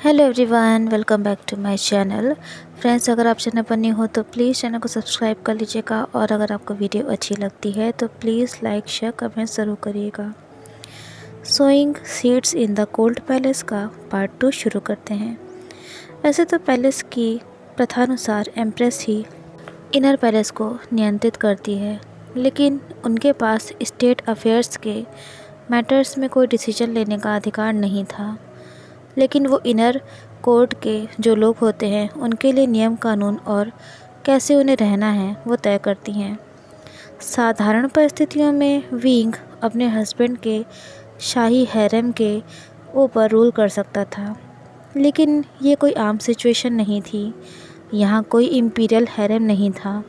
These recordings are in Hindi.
Hello everyone, welcome back to my channel. Friends, अगर आप चैनल पर न्यू हो तो प्लीज़ चैनल को सब्सक्राइब कर लीजिएगा और अगर आपको वीडियो अच्छी लगती है तो प्लीज़ लाइक शेयर कमेंट ज़रूर करिएगा। Sowing seeds in the cold palace का पार्ट 2 शुरू करते हैं। वैसे तो पैलेस की प्रथानुसार एम्प्रेस ही इनर पैलेस को नियंत्रित करती है, लेकिन उनके पास स्टेट अफेयर्स के मैटर्स में कोई डिसीजन लेने का अधिकार नहीं था। लेकिन वो इनर कोर्ट के जो लोग होते हैं उनके लिए नियम कानून और कैसे उन्हें रहना है वो तय करती हैं। साधारण परिस्थितियों में विंग अपने हस्बैंड के शाही हैरम के ऊपर रूल कर सकता था, लेकिन ये कोई आम सिचुएशन नहीं थी। यहाँ कोई इम्पीरियल हैरम नहीं था।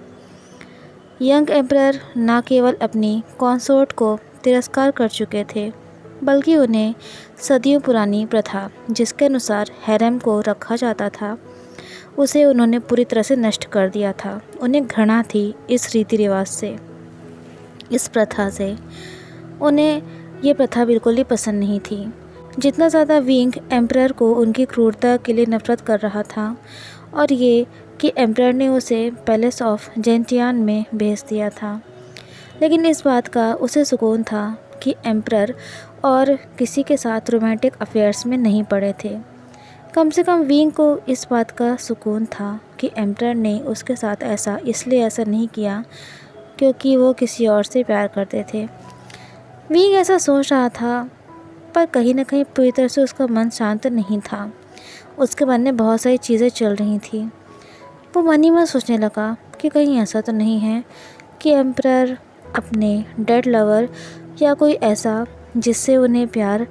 यंग एम्परर न केवल अपनी कॉन्सोर्ट को तिरस्कार कर चुके थे, बल्कि उन्हें सदियों पुरानी प्रथा जिसके अनुसार हैरम को रखा जाता था उसे उन्होंने पूरी तरह से नष्ट कर दिया था। उन्हें घृणा थी इस रीति रिवाज से, इस प्रथा से। उन्हें ये प्रथा बिल्कुल ही पसंद नहीं थी। जितना ज़्यादा विंग एम्परर को उनकी क्रूरता के लिए नफरत कर रहा था और ये कि एम्परर ने उसे पैलेस ऑफ जेंटियान में भेज दिया था। लेकिन इस बात का उसे सुकून था कि एम्परर और किसी के साथ रोमांटिक अफेयर्स में नहीं पड़े थे। कम से कम विंग को इस बात का सुकून था कि एम्परर ने उसके साथ इसलिए ऐसा नहीं किया क्योंकि वो किसी और से प्यार करते थे। विंग ऐसा सोच रहा था, पर कहीं ना कहीं पूरी तरह से उसका मन शांत नहीं था। उसके मन में बहुत सारी चीज़ें चल रही थी। वो मन ही मन सोचने लगा कि कहीं ऐसा तो नहीं है कि एम्परर अपने डेड लवर या कोई ऐसा जिससे उन्हें प्यार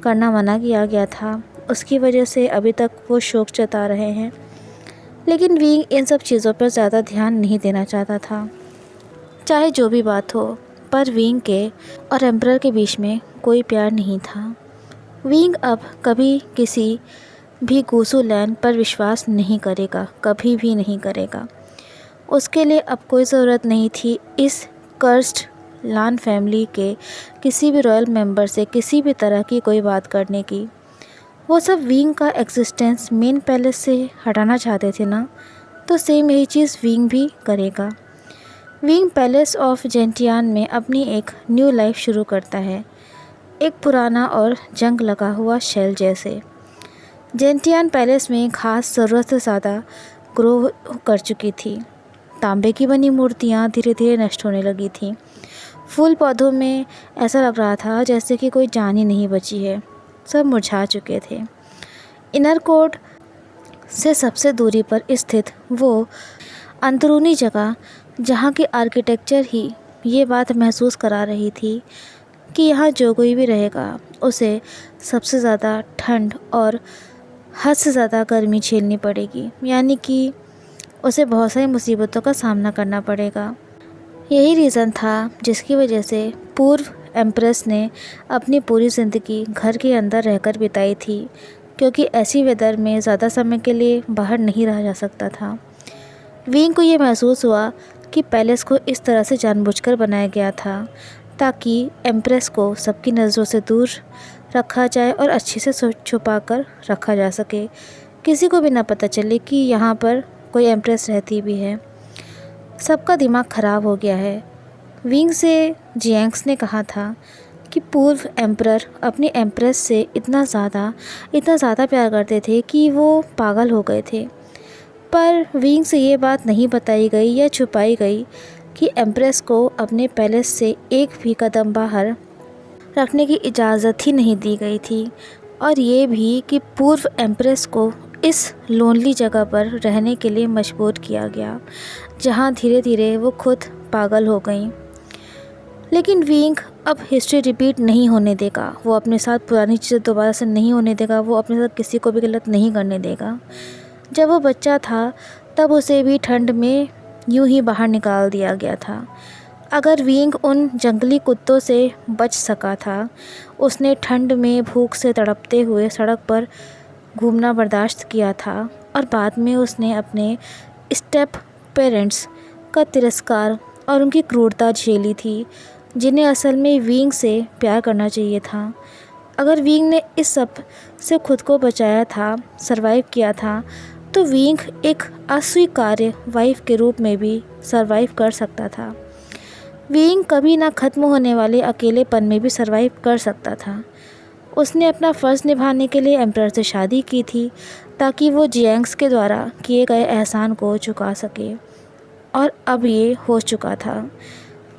करना मना किया गया था उसकी वजह से अभी तक वो शोक जता रहे हैं। लेकिन विंग इन सब चीज़ों पर ज़्यादा ध्यान नहीं देना चाहता था। चाहे जो भी बात हो, पर विंग के और एम्परर के बीच में कोई प्यार नहीं था। विंग अब कभी किसी भी गूसू लैंड पर विश्वास नहीं करेगा, कभी भी नहीं करेगा। उसके लिए अब कोई ज़रूरत नहीं थी इस कर्स्ड लान फैमिली के किसी भी रॉयल मेंबर से किसी भी तरह की कोई बात करने की। वो सब विंग का एग्जिस्टेंस मेन पैलेस से हटाना चाहते थे ना, तो सेम यही चीज़ विंग भी करेगा। विंग पैलेस ऑफ जेंटियान में अपनी एक न्यू लाइफ शुरू करता है, एक पुराना और जंग लगा हुआ शेल जैसे। जेंटियान पैलेस में घास ज़रूरत से ज़्यादा ग्रो कर चुकी थी। तांबे की बनी मूर्तियाँ धीरे धीरे नष्ट होने लगी थीं। फूल पौधों में ऐसा लग रहा था जैसे कि कोई जान ही नहीं बची है, सब मुरझा चुके थे। इनर कोर्ट से सबसे दूरी पर स्थित वो अंदरूनी जगह जहाँ की आर्किटेक्चर ही ये बात महसूस करा रही थी कि यहाँ जो कोई भी रहेगा उसे सबसे ज़्यादा ठंड और हद से ज़्यादा गर्मी झेलनी पड़ेगी, यानी कि उसे बहुत सारी मुसीबतों का सामना करना पड़ेगा। यही रीज़न था जिसकी वजह से पूर्व एम्प्रेस ने अपनी पूरी ज़िंदगी घर के अंदर रहकर बिताई थी, क्योंकि ऐसी वेदर में ज़्यादा समय के लिए बाहर नहीं रहा जा सकता था। विंग को ये महसूस हुआ कि पैलेस को इस तरह से जानबूझकर बनाया गया था ताकि एम्प्रेस को सबकी नज़रों से दूर रखा जाए और अच्छे से छुपा कर रखा जा सके, किसी को भी ना पता चले कि यहाँ पर कोई एम्प्रेस रहती भी है। सबका दिमाग ख़राब हो गया है। विंग से जियांग्स ने कहा था कि पूर्व एम्परर अपनी एम्प्रेस से इतना ज़्यादा प्यार करते थे कि वो पागल हो गए थे। पर विंग से ये बात नहीं बताई गई या छुपाई गई कि एम्प्रेस को अपने पैलेस से एक भी कदम बाहर रखने की इजाज़त ही नहीं दी गई थी, और ये भी कि पूर्व एम्प्रेस को इस लोनली जगह पर रहने के लिए मजबूर किया गया जहाँ धीरे धीरे वो खुद पागल हो गई। लेकिन विंग अब हिस्ट्री रिपीट नहीं होने देगा। वो अपने साथ पुरानी चीज़ें दोबारा से नहीं होने देगा। वो अपने साथ किसी को भी गलत नहीं करने देगा। जब वो बच्चा था तब उसे भी ठंड में यूं ही बाहर निकाल दिया गया था। अगर विंग उन जंगली कुत्तों से बच सका था, उसने ठंड में भूख से तड़पते हुए सड़क पर घूमना बर्दाश्त किया था, और बाद में उसने अपने स्टेप पेरेंट्स का तिरस्कार और उनकी क्रूरता झेली थी, जिन्हें असल में विंग से प्यार करना चाहिए था। अगर विंग ने इस सब से खुद को बचाया था, सरवाइव किया था, तो विंग एक अस्वीकार्य वाइफ के रूप में भी सरवाइव कर सकता था। विंग कभी ना ख़त्म होने वाले अकेलेपन में भी सरवाइव कर सकता था। उसने अपना फ़र्ज़ निभाने के लिए एम्परर से शादी की थी ताकि वो जियांग्स के द्वारा किए गए एहसान को चुका सके, और अब ये हो चुका था।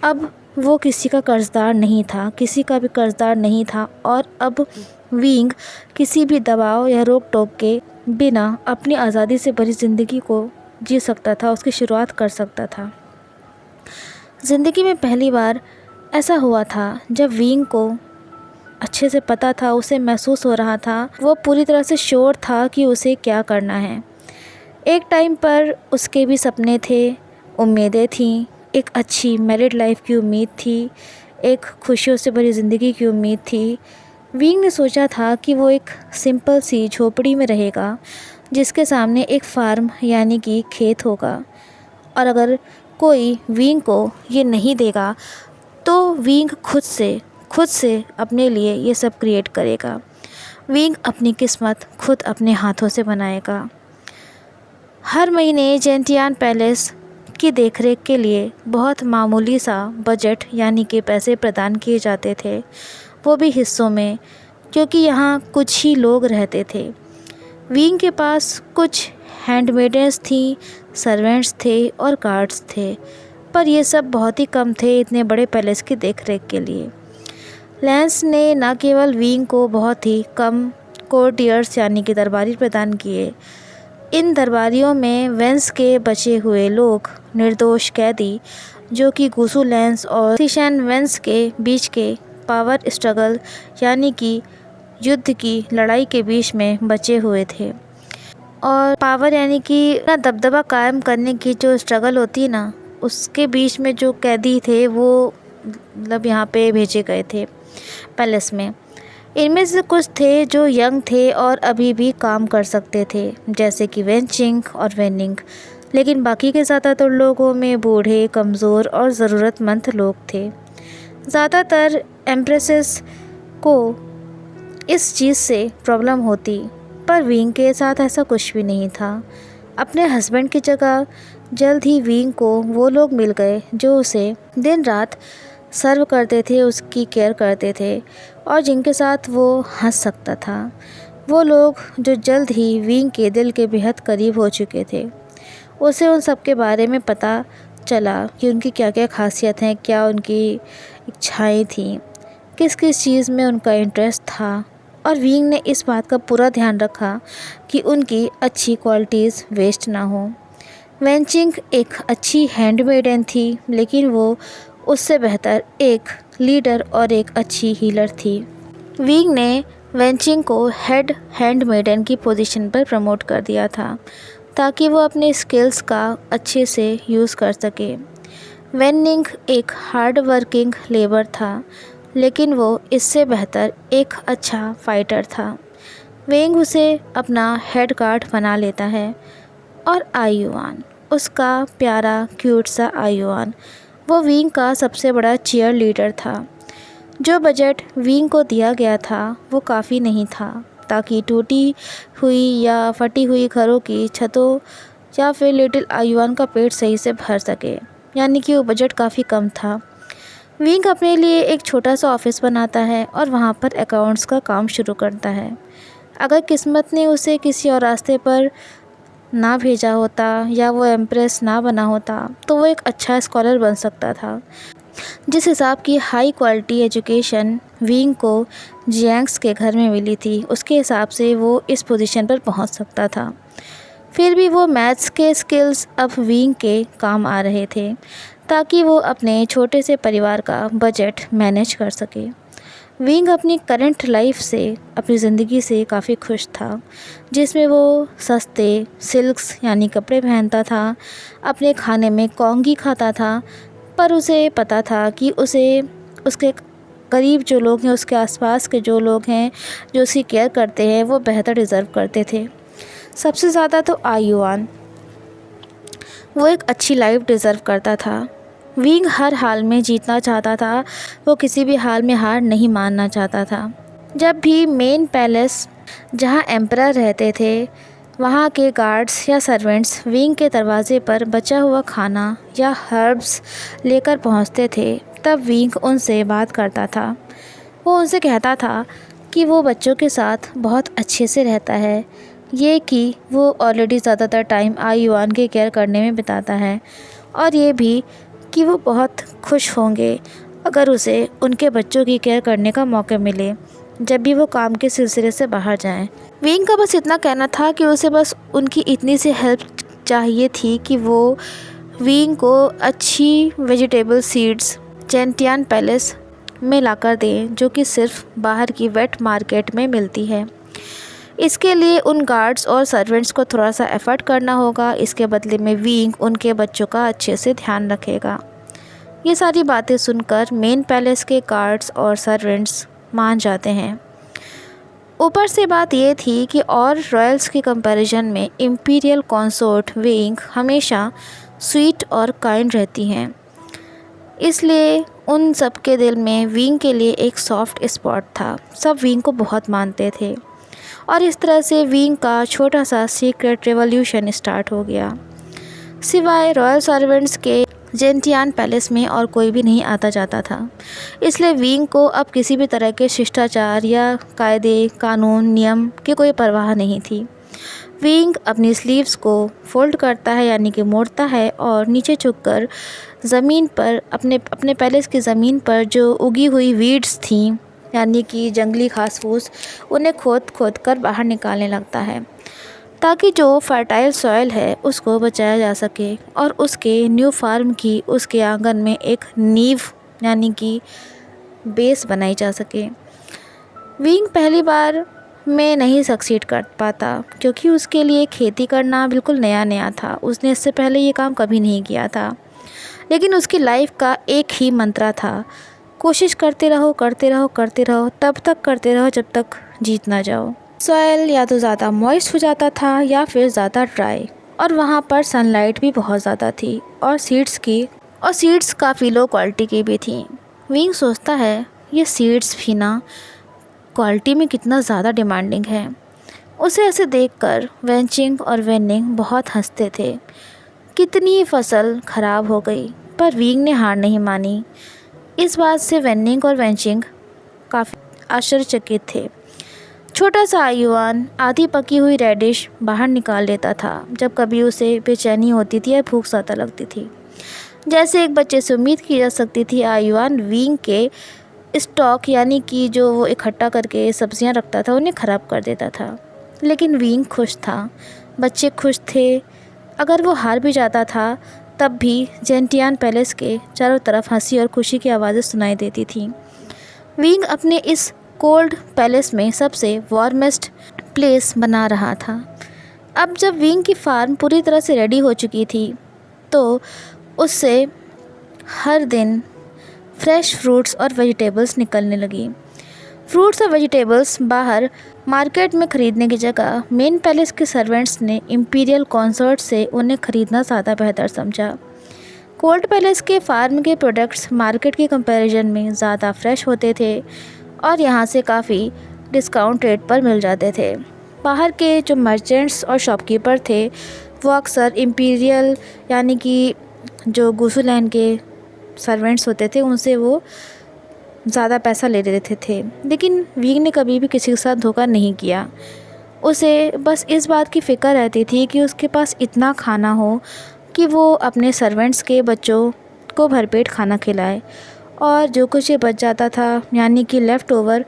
अब वो किसी का कर्ज़दार नहीं था, किसी का भी कर्ज़दार नहीं था, और अब विंग किसी भी दबाव या रोक टोक के बिना अपनी आज़ादी से भरी ज़िंदगी को जी सकता था, उसकी शुरुआत कर सकता था। ज़िंदगी में पहली बार ऐसा हुआ था जब विंग को अच्छे से पता था, उसे महसूस हो रहा था, वो पूरी तरह से श्योर था कि उसे क्या करना है। एक टाइम पर उसके भी सपने थे, उम्मीदें थीं, एक अच्छी मैरिड लाइफ की उम्मीद थी, एक खुशियों से भरी ज़िंदगी की उम्मीद थी। विंग ने सोचा था कि वो एक सिंपल सी झोपड़ी में रहेगा जिसके सामने एक फार्म यानी कि खेत होगा, और अगर कोई विंग को ये नहीं देगा तो विंग खुद से अपने लिए ये सब क्रिएट करेगा। विंग अपनी किस्मत खुद अपने हाथों से बनाएगा। हर महीने जेंटियान पैलेस की देखरेख के लिए बहुत मामूली सा बजट यानी कि पैसे प्रदान किए जाते थे, वो भी हिस्सों में, क्योंकि यहाँ कुछ ही लोग रहते थे। विंग के पास कुछ हैंडमेड्स थीं, सर्वेंट्स थे और गार्ड्स थे, पर ये सब बहुत ही कम थे इतने बड़े पैलेस की देखरेख के लिए। लैंस ने न केवल विंग को बहुत ही कम कोर्टियर्स यानी कि दरबारी प्रदान किए, इन दरबारियों में वेंस के बचे हुए लोग, निर्दोष कैदी जो कि गुसु लैंस और सिशन वेंस के बीच के पावर स्ट्रगल यानी कि युद्ध की लड़ाई के बीच में बचे हुए थे, और पावर यानी कि ना दबदबा कायम करने की जो स्ट्रगल होती है ना, उसके बीच में जो कैदी थे वो मतलब यहाँ पे भेजे गए थे पैलेस में। इनमें से कुछ थे जो यंग थे और अभी भी काम कर सकते थे, जैसे कि वेंचिंग और वेनिंग, लेकिन बाकी के ज़्यादातर लोगों में बूढ़े, कमज़ोर और ज़रूरतमंद लोग थे। ज़्यादातर एम्प्रेसेस को इस चीज़ से प्रॉब्लम होती, पर विंग के साथ ऐसा कुछ भी नहीं था। अपने हस्बैंड की जगह जल्द ही विंग को वो लोग मिल गए जो उसे दिन रात सर्व करते थे, उसकी केयर करते थे और जिनके साथ वो हंस सकता था। वो लोग जो जल्द ही विंग के दिल के बेहद करीब हो चुके थे। उसे उन सब के बारे में पता चला कि उनकी क्या क्या खासियत हैं, क्या उनकी इच्छाएं थीं, किस किस चीज़ में उनका इंटरेस्ट था, और विंग ने इस बात का पूरा ध्यान रखा कि उनकी अच्छी क्वालिटीज़ वेस्ट ना हो। वेंचिंग एक अच्छी हैंडमेडन थी, लेकिन वो उससे बेहतर एक लीडर और एक अच्छी हीलर थी। विंग ने वेंचिंग को हेड हैंडमेडन की पोजीशन पर प्रमोट कर दिया था ताकि वो अपने स्किल्स का अच्छे से यूज़ कर सके। वेनिंग एक हार्ड वर्किंग लेबर था, लेकिन वो इससे बेहतर एक अच्छा फाइटर था। वेंग उसे अपना हेड गार्ड बना लेता है, और आयुआन, उसका प्यारा क्यूट सा आयुआन, वो विंग का सबसे बड़ा चीयर लीडर था। जो बजट विंग को दिया गया था वो काफ़ी नहीं था ताकि टूटी हुई या फटी हुई घरों की छतों या फिर लिटिल आयुआन का पेट सही से भर सके, यानी कि वो बजट काफ़ी कम था। विंग अपने लिए एक छोटा सा ऑफिस बनाता है और वहाँ पर अकाउंट्स का काम शुरू करता है। अगर किस्मत ने उसे किसी और रास्ते पर ना भेजा होता या वो एम्प्रेस ना बना होता तो वो एक अच्छा स्कॉलर बन सकता था। जिस हिसाब की हाई क्वालिटी एजुकेशन विंग को जियांग्स के घर में मिली थी, उसके हिसाब से वो इस पोजीशन पर पहुंच सकता था। फिर भी वो मैथ्स के स्किल्स अब विंग के काम आ रहे थे ताकि वो अपने छोटे से परिवार का बजट मैनेज कर सके। विंग अपनी करंट लाइफ से, अपनी ज़िंदगी से काफ़ी खुश था, जिसमें वो सस्ते सिल्क्स यानी कपड़े पहनता था, अपने खाने में कॉन्गी खाता था, पर उसे पता था कि उसे उसके करीब जो लोग हैं, उसके आसपास के जो लोग हैं जो उसकी केयर करते हैं, वो बेहतर डिज़र्व करते थे। सबसे ज़्यादा तो आयुआन, वो एक अच्छी लाइफ डिज़र्व करता था। विंग हर हाल में जीतना चाहता था, वो किसी भी हाल में हार नहीं मानना चाहता था। जब भी मेन पैलेस जहाँ एम्परर रहते थे वहाँ के गार्ड्स या सर्वेंट्स विंग के दरवाजे पर बचा हुआ खाना या हर्ब्स लेकर पहुँचते थे, तब विंग उनसे बात करता था। वो उनसे कहता था कि वो बच्चों के साथ बहुत अच्छे से रहता है, ये कि वो ऑलरेडी ज़्यादातर टाइम आई युआन के केयर करने में बिताता है, और ये भी कि वो बहुत खुश होंगे अगर उसे उनके बच्चों की केयर करने का मौका मिले जब भी वो काम के सिलसिले से बाहर जाएं। विंग का बस इतना कहना था कि उसे बस उनकी इतनी सी हेल्प चाहिए थी कि वो विंग को अच्छी वेजिटेबल सीड्स जेंटियान पैलेस में लाकर दें, जो कि सिर्फ बाहर की वेट मार्केट में मिलती है। इसके लिए उन गार्ड्स और सर्वेंट्स को थोड़ा सा एफर्ट करना होगा। इसके बदले में विंग उनके बच्चों का अच्छे से ध्यान रखेगा। ये सारी बातें सुनकर मेन पैलेस के गार्ड्स और सर्वेंट्स मान जाते हैं। ऊपर से बात ये थी कि और रॉयल्स के कंपैरिजन में इम्पीरियल कंसोर्ट विंग हमेशा स्वीट और काइंड रहती हैं, इसलिए उन सब के दिल में विंग के लिए एक सॉफ्ट स्पॉट था। सब विंग को बहुत मानते थे और इस तरह से विंग का छोटा सा सीक्रेट रेवोल्यूशन स्टार्ट हो गया। सिवाय रॉयल सर्वेंट्स के जेंटियान पैलेस में और कोई भी नहीं आता जाता था, इसलिए विंग को अब किसी भी तरह के शिष्टाचार या कायदे कानून नियम की कोई परवाह नहीं थी। विंग अपनी स्लीव्स को फोल्ड करता है, यानी कि मोड़ता है, और नीचे झुककर ज़मीन पर अपने पैलेस की ज़मीन पर जो उगी हुई वीड्स थीं, यानी कि जंगली घास फूस, उन्हें खोद खोद कर बाहर निकालने लगता है, ताकि जो फर्टाइल सॉइल है उसको बचाया जा सके और उसके न्यू फार्म की उसके आंगन में एक नींव यानी कि बेस बनाई जा सके। विंग पहली बार में नहीं सक्सीड कर पाता क्योंकि उसके लिए खेती करना बिल्कुल नया नया था। उसने इससे पहले ये काम कभी नहीं किया था, लेकिन उसकी लाइफ का एक ही मंत्रा था, कोशिश करते रहो करते रहो करते रहो, तब तक करते रहो जब तक जीत ना जाओ। सॉइल या तो ज़्यादा मॉइस्ट हो जाता था या फिर ज़्यादा ड्राई, और वहाँ पर सनलाइट भी बहुत ज़्यादा थी, और सीड्स काफ़ी लो क्वालिटी की भी थी। विंग सोचता है ये सीड्स भी ना क्वालिटी में कितना ज़्यादा डिमांडिंग है। उसे ऐसे देखकर वेंचिंग और वेनिंग बहुत हंसते थे। कितनी फसल ख़राब हो गई, पर विंग ने हार नहीं मानी। इस बात से वेनिंग और वेंचिंग काफ़ी आश्चर्यचकित थे। छोटा सा आयुआन आधी पकी हुई रेडिश बाहर निकाल लेता था जब कभी उसे बेचैनी होती थी या भूख ज़्यादा लगती थी। जैसे एक बच्चे से उम्मीद की जा सकती थी, आयुआन विंग के स्टॉक यानी कि जो वो इकट्ठा करके सब्जियां रखता था उन्हें ख़राब कर देता था। लेकिन विंग खुश था, बच्चे खुश थे। अगर वो हार भी जाता था तब भी जेंटियान पैलेस के चारों तरफ हंसी और खुशी की आवाज़ें सुनाई देती थीं। विंग अपने इस कोल्ड पैलेस में सबसे वार्मेस्ट प्लेस बना रहा था। अब जब विंग की फार्म पूरी तरह से रेडी हो चुकी थी तो उससे हर दिन फ्रेश फ्रूट्स और वेजिटेबल्स निकलने लगी। फ्रूट्स और वेजिटेबल्स बाहर मार्केट में ख़रीदने की जगह मेन पैलेस के सर्वेंट्स ने इम्पीरियल कंसर्ट से उन्हें ख़रीदना ज़्यादा बेहतर समझा। कोल्ड पैलेस के फार्म के प्रोडक्ट्स मार्केट के कंपैरिजन में ज़्यादा फ्रेश होते थे और यहाँ से काफ़ी डिस्काउंट रेट पर मिल जाते थे। बाहर के जो मर्चेंट्स और शॉपकीपर थे वो अक्सर इम्पीरियल यानी कि जो गुसुलैंड के सर्वेंट्स होते थे उनसे वो ज़्यादा पैसा ले लेते थे। लेकिन विंग ने कभी भी किसी के साथ धोखा नहीं किया। उसे बस इस बात की फ़िक्र रहती थी कि उसके पास इतना खाना हो कि वो अपने सर्वेंट्स के बच्चों को भरपेट खाना खिलाए, और जो कुछ ये बच जाता था यानी कि लेफ़्ट ओवर,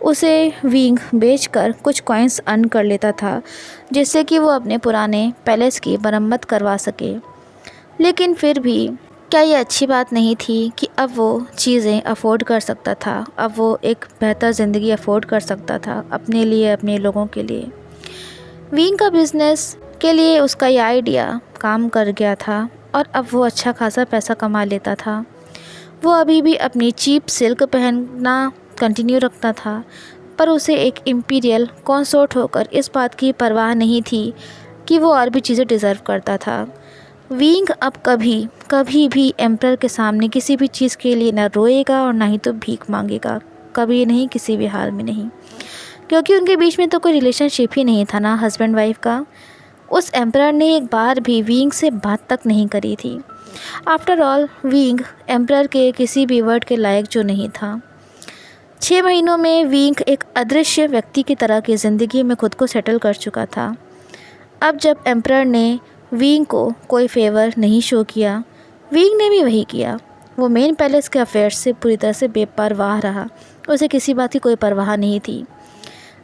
उसे विंग बेचकर कुछ कॉइन्स अर्न कर लेता था जिससे कि वो अपने पुराने पैलेस की मरम्मत करवा सके। लेकिन फिर भी क्या ये अच्छी बात नहीं थी कि अब वो चीज़ें अफोर्ड कर सकता था, अब वो एक बेहतर ज़िंदगी अफोर्ड कर सकता था अपने लिए, अपने लोगों के लिए। विंग का बिज़नेस के लिए उसका ये आइडिया काम कर गया था और अब वो अच्छा खासा पैसा कमा लेता था। वो अभी भी अपनी चीप सिल्क पहनना कंटिन्यू रखता था, पर उसे एक इम्पीरियल कंसोर्ट होकर इस बात की परवाह नहीं थी कि वो और भी चीज़ें डिज़र्व करता था। विंग अब कभी भी एम्परर के सामने किसी भी चीज़ के लिए ना रोएगा और ना ही तो भीख मांगेगा, कभी नहीं, किसी भी हाल में नहीं। क्योंकि उनके बीच में तो कोई रिलेशनशिप ही नहीं था ना हस्बैंड वाइफ का। उस एम्परर ने एक बार भी विंग से बात तक नहीं करी थी। आफ्टर ऑल विंग एम्परर के किसी भी वर्ड के लायक जो नहीं था। 6 महीनों में विंग एक अदृश्य व्यक्ति की तरह की ज़िंदगी में खुद को सेटल कर चुका था। अब जब एम्परर ने विंग को कोई फेवर नहीं शो किया, विंग ने भी वही किया। वो मेन पैलेस के अफेयर्स से पूरी तरह से बेपरवाह रहा। उसे किसी बात की कोई परवाह नहीं थी।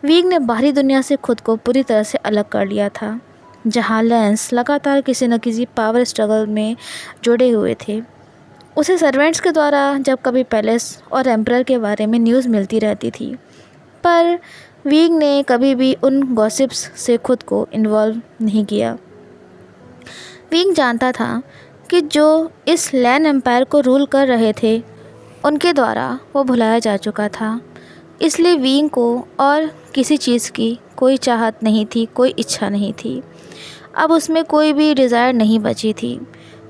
विंग ने बाहरी दुनिया से खुद को पूरी तरह से अलग कर लिया था, जहाँ लेंस लगातार किसी न किसी पावर स्ट्रगल में जुड़े हुए थे। उसे सर्वेंट्स के द्वारा जब कभी पैलेस और एम्परर के बारे में न्यूज़ मिलती रहती थी, पर विंग ने कभी भी उन गॉसिप्स से खुद को इन्वॉल्व नहीं किया। विंग जानता था कि जो इस लैन एम्पायर को रूल कर रहे थे, उनके द्वारा वो भुलाया जा चुका था। इसलिए विंग को और किसी चीज़ की कोई चाहत नहीं थी, कोई इच्छा नहीं थी। अब उसमें कोई भी डिज़ायर नहीं बची थी।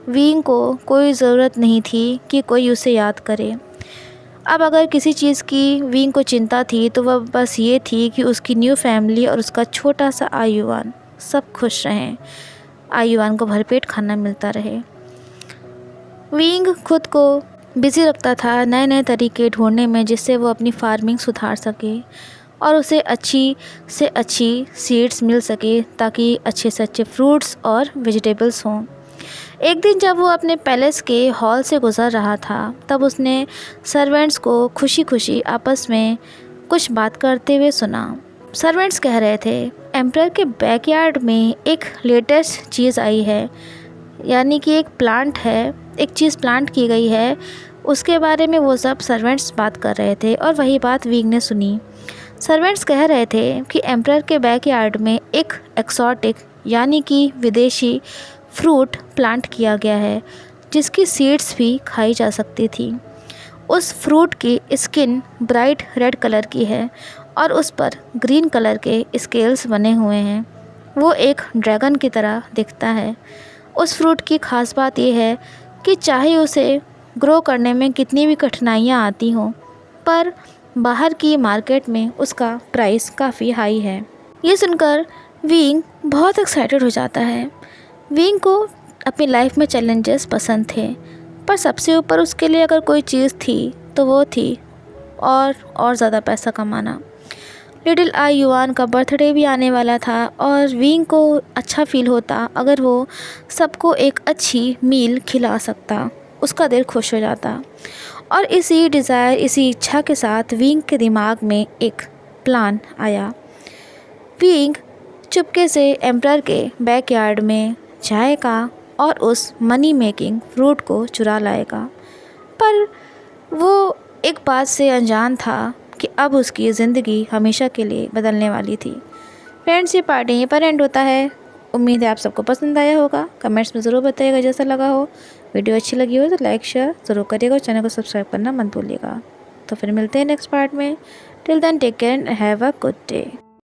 विंग को कोई ज़रूरत नहीं थी कि कोई उसे याद करे। अब अगर किसी चीज़ की विंग को चिंता थी तो वह बस ये थी कि उसकी न्यू फैमिली और उसका छोटा सा आयुवान सब खुश रहें, आयुवान को भरपेट खाना मिलता रहे। विंग खुद को बिज़ी रखता था नए नए तरीके ढूंढने में, जिससे वो अपनी फार्मिंग सुधार सके और उसे अच्छी से अच्छी सीड्स मिल सके, ताकि अच्छे से अच्छे फ्रूट्स और वेजिटेबल्स हों। एक दिन जब वो अपने पैलेस के हॉल से गुज़र रहा था, तब उसने सर्वेंट्स को खुशी खुशी आपस में कुछ बात करते हुए सुना। सर्वेंट्स कह रहे थे, एम्परर के बैकयार्ड में एक लेटेस्ट चीज़ आई है, यानी कि एक प्लांट है, एक चीज़ प्लांट की गई है। उसके बारे में वो सब सर्वेंट्स बात कर रहे थे और वही बात विंग ने सुनी। सर्वेंट्स कह रहे थे कि एम्परर के बैकयार्ड में एक एक्सोटिक यानी कि विदेशी फ्रूट प्लांट किया गया है, जिसकी सीड्स भी खाई जा सकती थी। उस फ्रूट की स्किन ब्राइट रेड कलर की है और उस पर ग्रीन कलर के स्केल्स बने हुए हैं। वो एक ड्रैगन की तरह दिखता है। उस फ्रूट की ख़ास बात यह है कि चाहे उसे ग्रो करने में कितनी भी कठिनाइयाँ आती हों, पर बाहर की मार्केट में उसका प्राइस काफ़ी हाई है। ये सुनकर विंग बहुत एक्साइटेड हो जाता है। विंग को अपनी लाइफ में चैलेंजेस पसंद थे, पर सबसे ऊपर उसके लिए अगर कोई चीज़ थी तो वो थी और ज़्यादा पैसा कमाना। लिटिल आई युआन का बर्थडे भी आने वाला था और विंग को अच्छा फील होता अगर वो सबको एक अच्छी मील खिला सकता। उसका दिल खुश हो जाता। और इसी डिज़ायर, इसी इच्छा के साथ विंग के दिमाग में एक प्लान आया। विंग चुपके से एम्परर के बैकयार्ड में जाएगा और उस मनी मेकिंग फ्रूट को चुरा लाएगा। पर वो एक बात से अनजान था कि अब उसकी ज़िंदगी हमेशा के लिए बदलने वाली थी। फ्रेंड्स, ये पार्ट यहीं पर एंड होता है। उम्मीद है आप सबको पसंद आया होगा। कमेंट्स में ज़रूर बताइएगा जैसा लगा हो। वीडियो अच्छी लगी हो तो लाइक शेयर ज़रूर करिएगा और चैनल को सब्सक्राइब करना मत भूलिएगा। तो फिर मिलते हैं नेक्स्ट पार्ट में। Till then take care and have a good day.